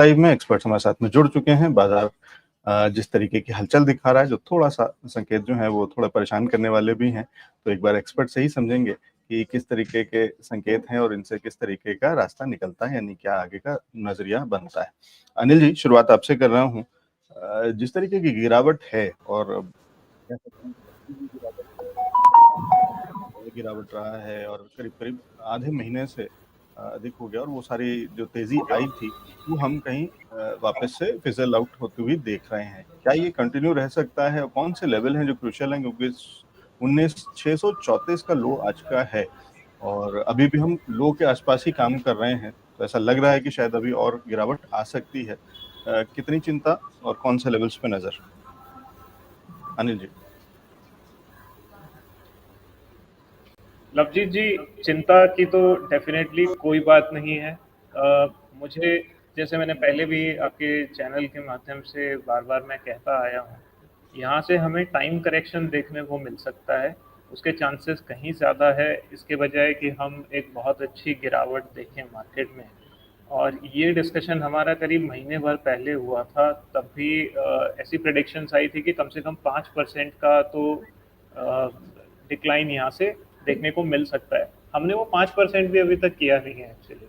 Live में experts हमारे साथ में जुड़ चुके हैं। बाजार जिस तरीके की हलचल दिखा रहा है, जो थोड़ा-सा संकेत जो है वो थोड़ा परेशान करने वाले भी हैं। तो एक बार एक्सपर्ट से ही समझेंगे कि किस तरीके के संकेत हैं और इनसे किस तरीके का रास्ता निकलता है, यानी क्या आगे का नज़रिया बनता है। अनिल जी, शुरुआत आपसे कर रहा हूँ। जिस तरीके की गिरावट है और कह सकते हैं कि गिरावट गिरावट रहा है और करीब-करीब आधे महीने से अधिक हो गया और वो सारी जो तेज़ी आई थी, वो हम कहीं वापस से फिज़ल आउट होती हुई देख रहे हैं। क्या ये कंटिन्यू रह सकता है और कौन से लेवल हैं जो क्रूशियल हैं, क्योंकि 19,634 का लो आज का है और अभी भी हम लो के आसपास ही काम कर रहे हैं, तो ऐसा लग रहा है कि शायद अभी और गिरावट आ सकती है। कितनी चिंता और कौन से लेवल्स पे नज़र? अनिल जी। लवजीत जी, चिंता की तो डेफिनेटली कोई बात नहीं है। मुझे, जैसे मैंने पहले भी आपके चैनल के माध्यम से बार-बार मैं कहता आया हूँ, यहाँ से हमें टाइम करेक्शन देखने को मिल सकता है। उसके चांसेस कहीं ज़्यादा है इसके बजाय कि हम एक बहुत अच्छी गिरावट देखें मार्केट में। और ये डिस्कशन हमारा करीब महीने भर पहले हुआ था, तब भी ऐसी प्रेडिक्शंस आई थी कि कम से कम 5% का तो डिक्लाइन यहाँ से देखने को मिल सकता है। हमने वो 5% भी अभी तक किया नहीं है एक्चुअली।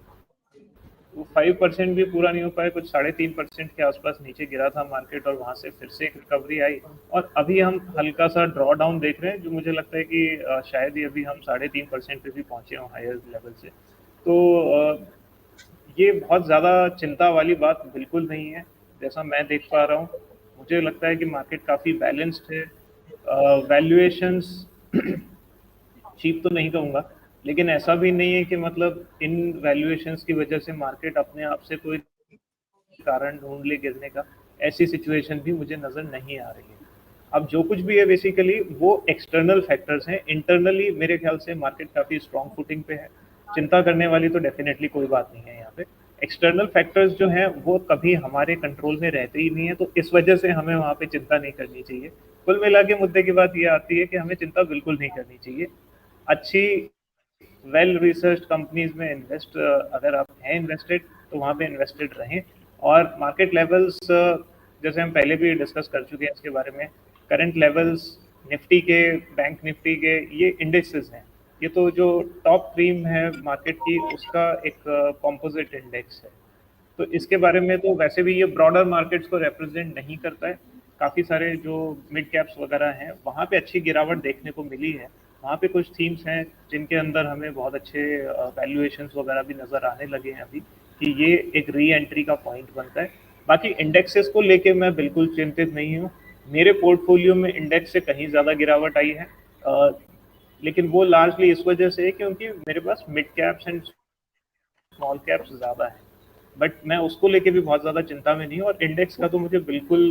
वो 5% भी पूरा नहीं हो पाया, कुछ 3.5% के आसपास नीचे गिरा था मार्केट और वहाँ से फिर से एक रिकवरी आई और अभी हम हल्का सा ड्रॉ डाउन देख रहे हैं, जो मुझे लगता है कि शायद ही अभी हम 3.5% पे भी पहुँचे हों हायर लेवल से। तो ये बहुत ज़्यादा चिंता वाली बात बिल्कुल नहीं है, जैसा मैं देख पा रहा हूँ। मुझे लगता है कि मार्केट काफ़ी बैलेंस्ड है। वैल्यूएशंस चीप तो नहीं कहूँगा, लेकिन ऐसा भी नहीं है कि मतलब इन वैल्यूएशंस की वजह से मार्केट अपने आप से कोई कारण ढूंढ ले गिरने का, ऐसी सिचुएशन भी मुझे नज़र नहीं आ रही है। अब जो कुछ भी है बेसिकली वो एक्सटर्नल फैक्टर्स हैं। इंटरनली मेरे ख्याल से मार्केट काफ़ी स्ट्रॉन्ग फुटिंग पे है। चिंता करने वाली तो डेफिनेटली कोई बात नहीं है यहाँ पे। एक्सटर्नल फैक्टर्स जो हैं वो कभी हमारे कंट्रोल में रहते ही नहीं है, तो इस वजह से हमें वहाँ पे चिंता नहीं करनी चाहिए। कुल मिला के मुद्दे की बात ये आती है कि हमें चिंता बिल्कुल नहीं करनी चाहिए। अच्छी वेल रिसर्च कंपनीज में इन्वेस्ट, अगर आप हैं इन्वेस्टेड तो वहाँ पे इन्वेस्टेड रहें। और मार्केट लेवल्स जैसे हम पहले भी डिस्कस कर चुके हैं इसके बारे में, करंट लेवल्स निफ्टी के, बैंक निफ्टी के, ये इंडेक्सेस हैं। ये तो जो टॉप क्रीम है मार्केट की उसका एक कॉम्पोजिट इंडेक्स है। तो इसके बारे में तो वैसे भी ये ब्रॉडर मार्केट्स को रिप्रेजेंट नहीं करता है। काफ़ी सारे जो मिड कैप्स वगैरह हैं वहाँ पे अच्छी गिरावट देखने को मिली है। वहाँ पे कुछ थीम्स हैं जिनके अंदर हमें बहुत अच्छे वैल्यूएशंस वगैरह भी नज़र आने लगे हैं अभी, कि ये एक री एंट्री का पॉइंट बनता है। बाकी इंडेक्सेस को लेके मैं बिल्कुल चिंतित नहीं हूँ। मेरे पोर्टफोलियो में इंडेक्स से कहीं ज़्यादा गिरावट आई है, लेकिन वो लार्जली इस वजह से है क्योंकि मेरे पास mid caps and small caps ज़्यादा है। बट मैं उसको लेके भी बहुत ज़्यादा चिंता में नहीं हूँ। और इंडेक्स का तो मुझे बिल्कुल,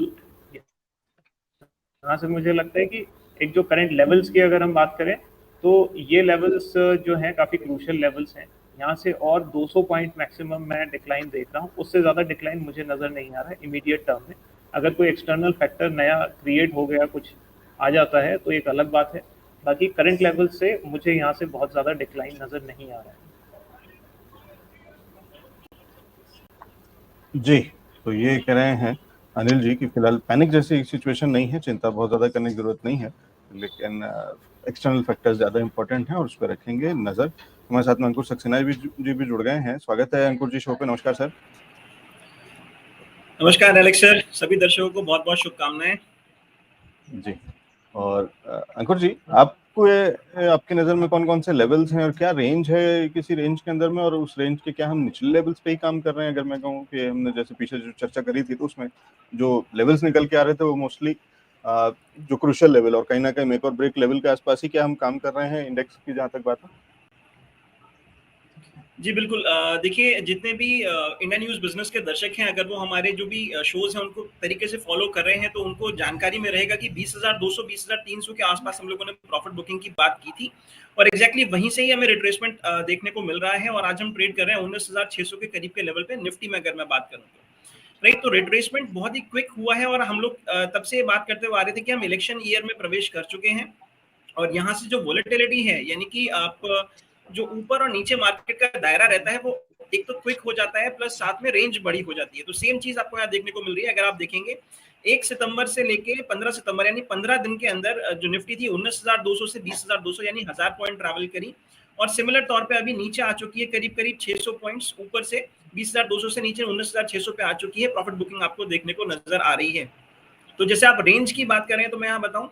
यहाँ से मुझे लगता है कि एक जो करंट लेवल्स की अगर हम बात करें तो ये लेवल्स जो हैं काफ़ी क्रूशियल लेवल्स हैं। यहाँ से और 200 पॉइंट मैक्सिमम मैं डिक्लाइन देख रहा हूँ, उससे ज़्यादा डिक्लाइन मुझे नज़र नहीं आ रहा है इमीडिएट टर्म में। अगर कोई एक्सटर्नल फैक्टर नया क्रिएट हो गया, कुछ आ जाता है तो एक अलग बात है। बाकी करंट लेवल से मुझे यहाँ से बहुत ज़्यादा डिक्लाइन नज़र नहीं आ रहा है। जी, तो ये कह रहे हैं अनिल जी कि फिलहाल पैनिक जैसी सिचुएशन नहीं है, चिंता बहुत ज़्यादा करने की ज़रूरत नहीं है, लेकिन एक्सटर्नल फैक्टर्स ज़्यादा इम्पोर्टेंट हैं और उस पे रखेंगे नज़र। हमारे साथ में अंकुर सक्सेना जी भी जुड़ गए हैं। स्वागत है अंकुर जी शो पे। नमस्कार सर। नमस्कार एलेक्स सर, सभी दर्शकों को बहुत बहुत शुभकामनाएं। जी, और अंकुर जी, आपको आपकी नज़र में कौन कौन से लेवल्स हैं और क्या रेंज है किसी रेंज के अंदर में, और उस रेंज के क्या हम निचले लेवल्स पे ही काम कर रहे हैं? अगर मैं कहूँ कि हमने जैसे पीछे जो चर्चा करी थी तो उसमें जो लेवल्स निकल के आ रहे थे वो मोस्टली जो क्रूशियल लेवल और कहीं ना कहीं मेक और ब्रेक लेवल के आसपास ही क्या हम काम कर रहे हैं इंडेक्स की जहाँ तक बात है? जी बिल्कुल, देखिए जितने भी इंडिया न्यूज़ बिजनेस के दर्शक हैं, अगर वो हमारे जो भी शोज हैं उनको तरीके से फॉलो कर रहे हैं तो उनको जानकारी में रहेगा कि 20,200 20,300 के आसपास हम लोगों ने प्रॉफिट बुकिंग की बात की थी और एग्जैक्टली वहीं से ही हमें रिट्रेसमेंट देखने को मिल रहा है और आज हम ट्रेड कर रहे हैं 19,600 के करीब के लेवल पे निफ्टी में, अगर मैं बात करूँ तो राइट। तो रिट्रेसमेंट बहुत ही क्विक हुआ है और हम लोग तब से बात करते हुए आ रहे थे कि हम इलेक्शन ईयर में प्रवेश कर चुके हैं और यहाँ से जो वोलेटिलिटी है, यानी कि आप जो ऊपर और नीचे मार्केट का दायरा रहता है वो एक तो क्विक हो जाता है प्लस साथ में रेंज बड़ी हो जाती है। तो सेम चीज आपको यहाँ देखने को मिल रही है। अगर आप देखेंगे 1 सितंबर से लेके 15 सितंबर यानी 15 दिन के अंदर जो निफ्टी थी 19,200 से 20,200 यानी 1000 पॉइंट ट्रैवल करी, और सिमिलर तौर पे अभी नीचे आ चुकी है करीब करीब 600 पॉइंट्स ऊपर से 20,200 से नीचे 19,600 पे आ चुकी है। प्रॉफिट बुकिंग आपको देखने को नजर आ रही है। तो जैसे आप रेंज की बात कर रहे हैं तो मैं यहाँ बताऊं,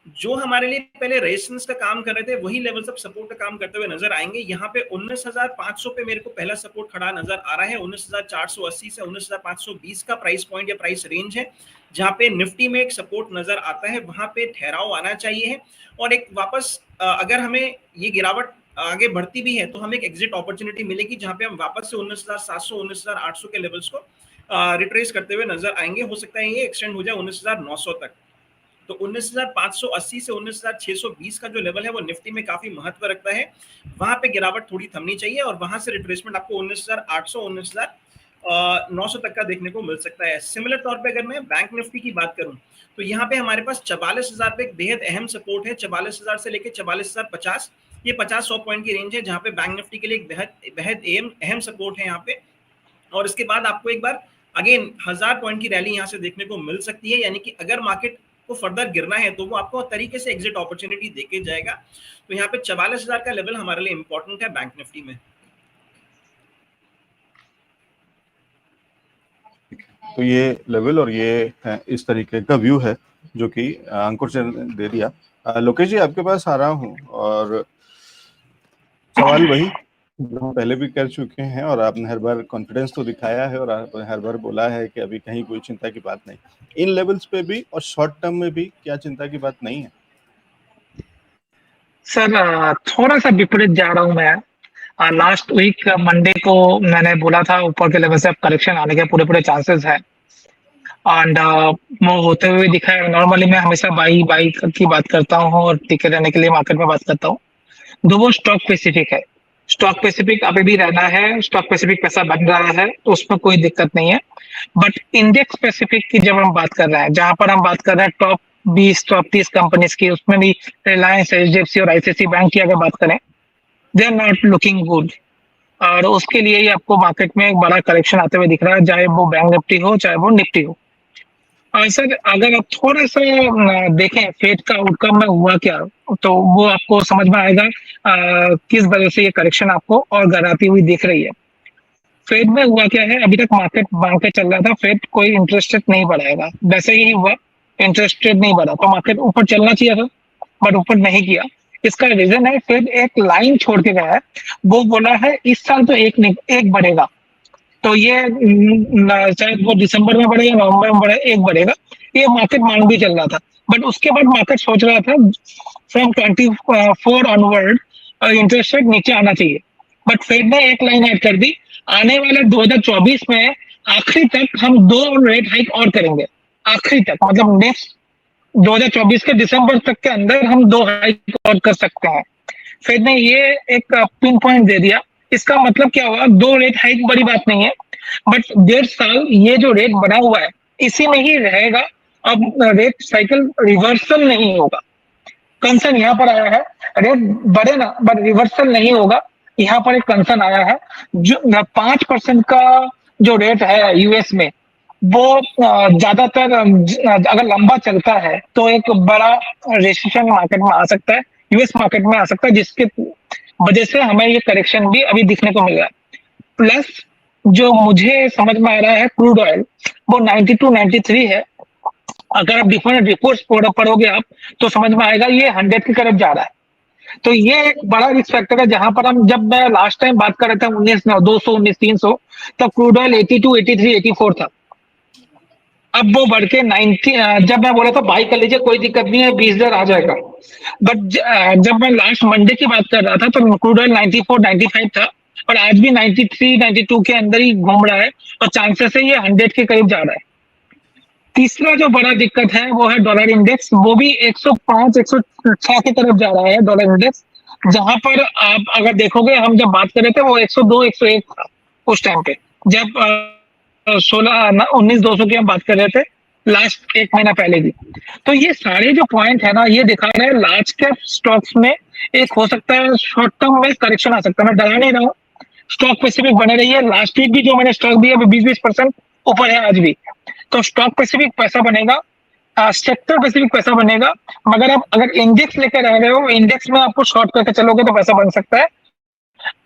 जो हमारे लिए पहले रेजिस्टेंस का काम कर रहे थे वही लेवल्स अब सपोर्ट का काम करते हुए नजर आएंगे। यहाँ पे 19,500 पे मेरे को पहला सपोर्ट खड़ा नजर आ रहा है। 19,480 से 19,520 का प्राइस पॉइंट या प्राइस रेंज है, जहां पे निफ्टी में एक सपोर्ट नजर आता है, वहां पे ठहराव आना चाहिए है। और एक वापस अगर हमें ये गिरावट आगे बढ़ती भी है तो हमें एक एग्जिट अपॉर्चुनिटी मिलेगी, जहां पे हम वापस से 19,700 19,800 के लेवल्स को रिट्रेस करते हुए नजर आएंगे। हो सकता है ये एक्सटेंड हो जाए 19,900 तक। तो 19,580 से 19,620 का जो लेवल है वो निफ्टी में काफी महत्व रखता है। वहां पे गिरावट थोड़ी थमनी चाहिए और वहां से रिट्रेसमेंट आपको 19,800 19,900 तक का देखने को मिल सकता है। सिमिलर तौर पे अगर मैं बैंक निफ्टी की बात करूं तो यहाँ पे हमारे पास 44,000 पे एक बेहद अहम सपोर्ट है। 44,000 से लेके 44,050 ये 50-100 पॉइंट की रेंज है, जहां पे बैंक निफ्टी के लिए एक बेहद अहम सपोर्ट है यहाँ पे। और इसके बाद आपको एक बार अगेन 1000 पॉइंट की रैली यहाँ से देखने को मिल सकती है, यानी कि अगर मार्केट को फर्दर गिरना है तो वो आपको तरीके से एग्जिट अपॉर्चुनिटी देके जाएगा। तो यहाँ पे 44,000 का लेवल हमारे लिए इंपॉर्टेंट है बैंक निफ्टी में। तो ये लेवल और ये इस तरीके का व्यू है जो कि अंकुर से दे दिया। लोकेश जी आपके पास आ रहा हूँ, और सवाल वही जो हम पहले भी कर चुके हैं और आपने हर बार कॉन्फिडेंस तो दिखाया है और आपने हर बार बोला है कि अभी कहीं कोई चिंता की बात नहीं, इन लेवल्स पे भी और शॉर्ट टर्म में भी क्या चिंता की बात नहीं है? सर थोड़ा सा विपरीत जा रहा हूँ मैं। लास्ट वीक मंडे को मैंने बोला था ऊपर के लेवल से अब करेक्शन आने के पूरे चांसेस है, एंड वो होते हुए दिखा है। नॉर्मली मैं हमेशा बाई की बात करता हूँ और टिके रहने के लिए मार्केट में बात करता हूँ। दो वो स्टॉक स्पेसिफिक है, स्टॉक स्पेसिफिक अभी भी रहना है, स्टॉक स्पेसिफिक पैसा बन रहा है तो उसमें कोई दिक्कत नहीं है। बट इंडेक्स स्पेसिफिक की जब हम बात कर रहे हैं, जहां पर हम बात कर रहे हैं टॉप 20 टॉप 30 कंपनीज की, उसमें भी रिलायंस, एचडीएफसी और आईसीआईसीआई बैंक की अगर बात करें, they are not looking good. और उसके लिए ही आपको मार्केट में एक बड़ा करेक्शन आते हुए दिख रहा है, चाहे वो बैंक निफ्टी हो चाहे वो निफ्टी हो। और सर अगर आप थोड़ा सा देखें फेड का आउटकम में हुआ क्या, तो वो आपको समझ में आएगा किस वजह से ये करेक्शन आपको और गहराती हुई दिख रही है। फेड में हुआ क्या है, अभी तक मार्केट बांध के चल रहा था, फेड कोई इंटरेस्ट रेट नहीं बढ़ाएगा, वैसे ही हुआ, इंटरेस्ट रेट नहीं बढ़ा तो मार्केट ऊपर चलना चाहिए था, बट ऊपर नहीं किया। इसका रीजन है फेड एक लाइन छोड़ के गया है, वो बोला है इस साल तो एक बढ़ेगा, तो ये शायद वो दिसंबर में बढ़े या नवंबर में बढ़े, एक बढ़ेगा, ये मार्केट मान भी चल रहा था। बट उसके बाद मार्केट सोच रहा था फ्रॉम 24 ऑनवर्ड इंटरेस्ट रेट नीचे आना चाहिए, बट फेड ने एक लाइन ऐड कर दी, आने वाले 2024 में आखिरी तक हम 2 रेट हाइक और करेंगे, आखिरी तक मतलब नेक्स्ट 2024 के दिसंबर तक के अंदर हम 2 हाइक और कर सकते हैं। फेड ने ये एक पिन पॉइंट दे दिया। इसका मतलब क्या हुआ, 2 रेट हाइक बड़ी बात नहीं है, बट 1.5 साल ये जो रेट बना हुआ है इसी में ही रहेगा, अब रेट साइकिल रिवर्सल नहीं होगा। कंसर्न यहाँ पर आया है, रेट बढ़े ना बट रिवर्सल नहीं होगा, यहाँ पर एक कंसर्न आया है। जो 5% का जो रेट है यूएस में, वो ज्यादातर अगर लंबा चलता है तो एक बड़ा रेसिशन मार्केट में आ सकता है, यूएस मार्केट में आ सकता है, जिसके वजह से हमें ये करेक्शन भी अभी दिखने को मिल रहा है। प्लस जो मुझे समझ में आ रहा है क्रूड ऑयल वो 92-93 है, अगर आप डिफरेंट रिपोर्ट्स पढ़ोगे आप तो समझ में आएगा ये 100 की तरफ जा रहा है। तो ये एक बड़ा रिस्क फैक्टर है, जहां पर हम जब मैं लास्ट टाइम बात कर रहे थे 19,200 19,300 तब क्रूड ऑयल 82 83 84 था, अब वो बढ़ के 90, जब मैं बोला था बाई कर लीजिए कोई दिक्कत नहीं है 20,000 आ जाएगा, बट जब मैं लास्ट मंडे की बात कर रहा था तो क्रूड ऑयल 94 95 था और आज भी 93 92 के अंदर ही घूम रहा है और चांसेस है ये 100 के करीब जा रहा है। तीसरा जो बड़ा दिक्कत है वो है डॉलर इंडेक्स, वो भी 105 106 की तरफ जा रहा है डॉलर इंडेक्स, जहां पर आप अगर देखोगे हम जब बात कर रहे थे वो 102 101 था उस टाइम पे, जब 19,200 की हम बात कर रहे थे लास्ट 1 महीना पहले की। तो ये सारे जो पॉइंट है ना ये दिखा रहे हैं लार्ज कैप स्टॉक्स में एक हो सकता है शॉर्ट टर्म में करेक्शन आ सकता है। मैं डरा नहीं रहा हूँ, स्टॉक स्पेसिफिक बने रही है। लास्ट वीक भी जो मैंने स्टॉक दिया वो 20-20% ऊपर है आज भी। तो स्टॉक स्पेसिफिक पैसा बनेगा, सेक्टर स्पेसिफिक पैसा बनेगा। मगर आप अगर इंडेक्स लेकर आ रहे हो, इंडेक्स में आपको शॉर्ट करके चलोगे तो पैसा बन सकता है।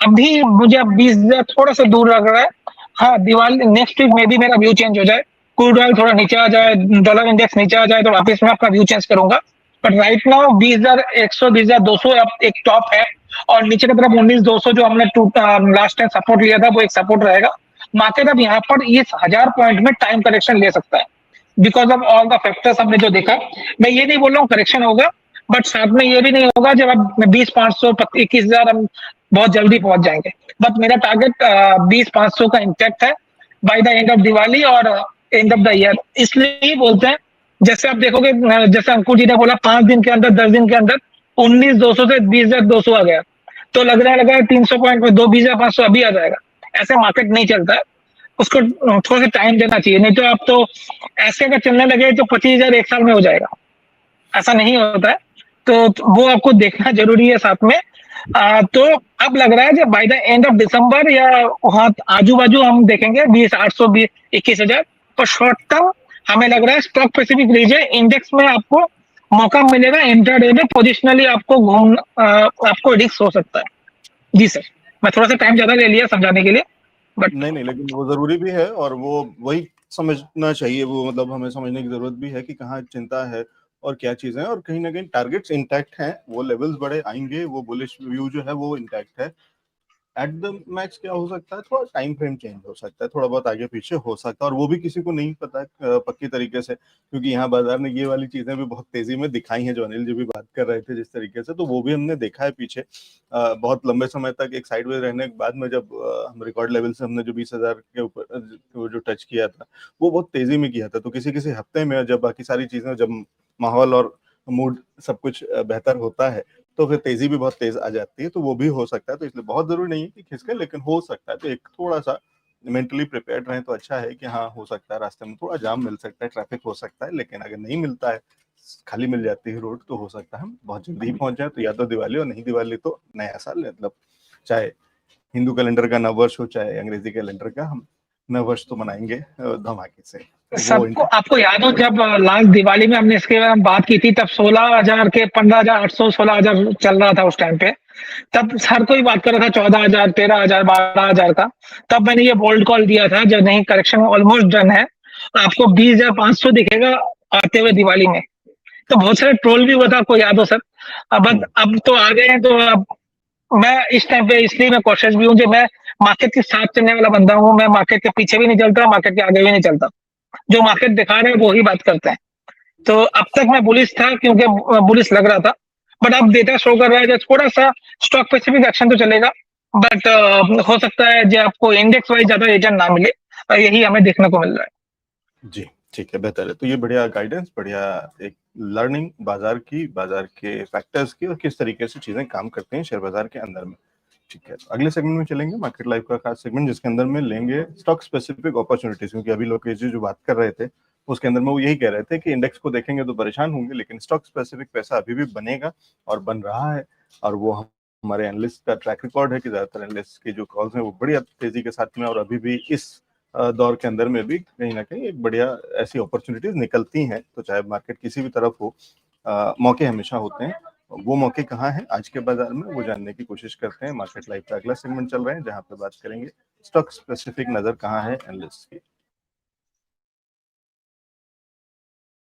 अभी मुझे अब 20,000 थोड़ा सा दूर लग रहा है। हाँ, दिवाली नेक्स्ट वीक में भी मेरा व्यू चेंज हो जाए, क्रूड ऑयल थोड़ा नीचे आ जाए, डॉलर इंडेक्स नीचे आ जाए, तो वापस मैं अपना व्यू चेंज करूंगा। बट राइट नाउ 20,100 20,200 एक टॉप है, और नीचे की तरफ 19,200 जो हमने लास्ट टाइम सपोर्ट लिया था वो एक सपोर्ट रहेगा। मार्केट अब यहाँ पर इस 1000 पॉइंट में टाइम करेक्शन ले सकता है, because of all the factors हमने जो देखा। मैं ये नहीं बोल रहा हूँ करेक्शन होगा, बट साथ में ये भी नहीं होगा जब अब 20,500 21,000 हम बहुत जल्दी पहुंच जाएंगे। बट मेरा टारगेट 20,500 का इंटैक्ट है by the end of Diwali और एंड ऑफ द ईयर। इसलिए ही बोलते हैं, जैसे आप देखोगे, जैसे अंकुर जी ने बोला 5 दिन के अंदर 10 दिन के अंदर 19,200 से 20,200 आ गया, तो लगने लगा 300 पॉइंट में 20,500 अभी आ जाएगा। ऐसे मार्केट नहीं चलता है, उसको थोड़ा सा टाइम देना चाहिए। नहीं तो आप तो ऐसे अगर चलने लगे तो 25,000 एक साल में हो जाएगा, ऐसा नहीं होता है। तो वो आपको देखना जरूरी है साथ में। तो अब लग रहा है जब by the end of December या वहां आजू बाजू हम देखेंगे 20,800 21,000। पर शॉर्ट टर्म हमें लग रहा है स्टॉक स्पेसिफिक लीजिए, इंडेक्स में आपको मौका मिलेगा इंट्राडे में पोजिशनली आपको आपको रिस्क हो सकता है। जी सर, मैं थोड़ा सा टाइम ज्यादा ले लिया समझाने के लिए, बट नहीं, लेकिन वो जरूरी भी है और वो वही समझना चाहिए। वो मतलब हमें समझने की जरूरत भी है कि कहाँ चिंता है और क्या चीजें हैं, और कहीं ना कहीं टारगेट्स इंटैक्ट हैं, वो लेवल्स बड़े आएंगे, वो बुलिश व्यू जो है वो इंटैक्ट है। एट द मैक्स क्या हो सकता है, थोड़ा टाइम फ्रेम चेंज हो सकता है, थोड़ा बहुत आगे पीछे हो सकता है, और वो भी किसी को नहीं पता पक्की तरीके से, क्योंकि यहाँ बाजार ने ये वाली चीजें भी बहुत तेजी में दिखाई हैं जो अनिल जी भी बात कर रहे थे जिस तरीके से, तो वो भी हमने देखा है पीछे बहुत लंबे समय तक एक साइडवेज रहने के बाद में जब हम रिकॉर्ड लेवल से हमने जो 20,000 के ऊपर जो टच किया था वो बहुत तेजी में किया था। तो किसी किसी हफ्ते में जब बाकी सारी चीजें, जब माहौल और मूड सब कुछ बेहतर होता है तो फिर तेजी भी बहुत तेज आ जाती है, तो वो भी हो सकता है। तो इसलिए बहुत जरूरी नहीं है कि खिसके, लेकिन हो सकता है तो एक थोड़ा सा मेंटली प्रिपेयर्ड रहें तो अच्छा है कि हाँ हो सकता है रास्ते में थोड़ा जाम मिल सकता है, ट्रैफिक हो सकता है, लेकिन अगर नहीं मिलता है, खाली मिल जाती है रोड, तो हो सकता है हम बहुत जल्दी ही पहुंच जाए। तो या तो दिवाली, और नहीं दिवाली तो नया साल, मतलब चाहे हिंदू कैलेंडर का नव वर्ष हो चाहे अंग्रेजी कैलेंडर का, हम नव वर्ष तो मनाएंगे धमाके से। सबको आपको याद हो जब लास्ट दिवाली में हमने इसके बारे में बात की थी, तब 16,000 के 15,800 16,000 चल रहा था उस टाइम पे। तब हर कोई बात कर रहा था 14,000 13,000 12,000 का। तब मैंने ये बोल्ड कॉल दिया था, जब नहीं करेक्शन ऑलमोस्ट डन है, आपको 20,500 दिखेगा आते हुए दिवाली में। तो बहुत सारे ट्रोल भी हुआ था, आपको याद हो सर। अब तो आ गए हैं, तो अब मैं इस टाइम पे इसलिए मैं कॉशियस भी हूँ, जो मैं मार्केट के साथ चलने वाला बंदा हूँ। मैं मार्केट के पीछे भी नहीं चलता, मार्केट के आगे भी नहीं चलता। जो मार्केट दिखा रहे हैं वो ही बात करते हैं। तो अब तक मैं बुलिश था, क्योंकि बुलिश लग रहा था, बट अब डेटा शो कर रहा है जो थोड़ा सा स्टॉक स्पेसिफिक एक्शन तो चलेगा, बट हो सकता है जो आपको इंडेक्स वाइज ज्यादा रिटर्न ना मिले, यही हमें देखने को मिल रहा है। जी ठीक है, बेहतर है। तो ये बढ़िया गाइडेंस, बढ़िया एक लर्निंग बाजार की, बाजार के फैक्टर्स की, और किस तरीके से चीजें काम करते हैं शेयर बाजार के अंदर में। ठीक है, तो अगले सेगमेंट में चलेंगे, मार्केट लाइव का खास सेगमेंट, जिसके अंदर में लेंगे स्टॉक स्पेसिफिक अपॉर्चुनिटीज। क्योंकि अभी लोकेश जी जो बात कर रहे थे उसके अंदर में वो यही कह रहे थे कि इंडेक्स को देखेंगे तो परेशान होंगे, लेकिन स्टॉक स्पेसिफिक पैसा अभी भी बनेगा और बन रहा है। और वो हमारे एनालिस्ट का ट्रैक रिकॉर्ड है कि ज्यादातर एनालिस्ट की जो कॉल्स हैं वो बढ़िया तेजी के साथ में, और अभी भी इस दौर के अंदर में भी कहीं ना कहीं एक बढ़िया ऐसी अपॉर्चुनिटीज निकलती हैं। तो चाहे मार्केट किसी भी तरफ हो, मौके हमेशा होते हैं। वो मौके कहाँ हैं आज के बाजार में, वो जानने की कोशिश करते हैं। मार्केट लाइव का अगला सेगमेंट चल रहे हैं जहां पे बात करेंगे स्टॉक स्पेसिफिक नजर कहाँ है एनालिस्ट की।